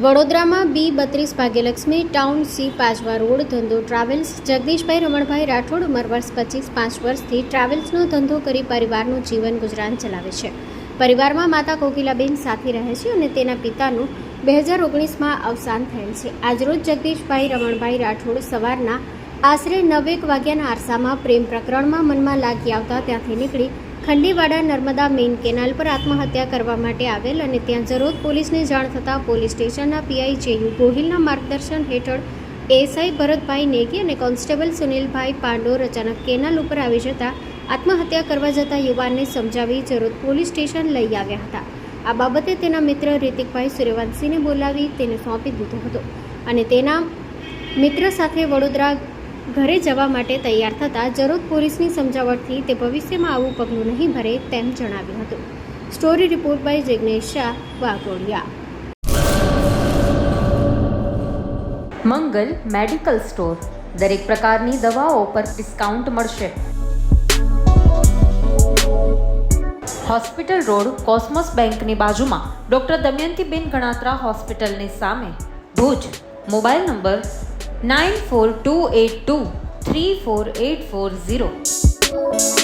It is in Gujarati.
વડોદરામાં B32 Bhagyalakshmi township Ajwa road ધંધો ટ્રાવેલ્સ જગદીશભાઈ રમણભાઈ રાઠોડ ઉંમર વર્ષ 25 વર્ષથી ટ્રાવેલ્સનો ધંધો કરી પરિવારનું જીવન ગુજરાન ચલાવે છે. પરિવારમાં માતા કોકિલાબેન સાથે રહે છે અને તેના પિતાનું 2019માં અવસાન થયેલ છે. આજરોજ જગદીશભાઈ રમણભાઈ રાઠોડ સવારના આશરે 9 વાગ્યાના આરસામાં પ્રેમ પ્રકરણમાં મનમાં લાગી આવતા ત્યાંથી નીકળી ખંડીવાડા નર્મદા મેઇન કેનાલ પર આત્મહત્યા કરવા માટે આવેલ અને ત્યાં જરોદ પોલીસને જાણ થતાં પોલીસ સ્ટેશનના પીઆઈ જેયુ ગોહિલના માર્ગદર્શન હેઠળ એએસઆઈ ભરતભાઈ નેગી અને કોન્સ્ટેબલ સુનિલભાઈ પાંડોર અચાનક કેનાલ ઉપર આવી જતા આત્મહત્યા કરવા જતા યુવાનને સમજાવી જરોદ પોલીસ સ્ટેશન લઈ આવ્યા હતા. આ બાબતે તેના મિત્ર રિતિકભાઈ સૂર્યવંશીને બોલાવી તેને સોંપી દીધો હતો અને તેના મિત્ર સાથે વડોદરા ઘરે જવા માટે તૈયાર થતાં જરોદ પોલીસની સમજાવટથી તે ભવિષ્યમાં આવું પગલું નહીં ભરે તેમ જણાવ્યું હતું. Story report by Jignesh Shah, Waghodia. Mangal medical store. દરેક પ્રકારની દવાઓ પર ડિસ્કાઉન્ટ મળશે. હોસ્પિટલ રોડ, કોસ્મોસ બેંકની બાજુમાં, ડૉક્ટર દમયંતીબેન ગણાત્રા હોસ્પિટલની સામે, ભુજ. Mobile number 9428234840.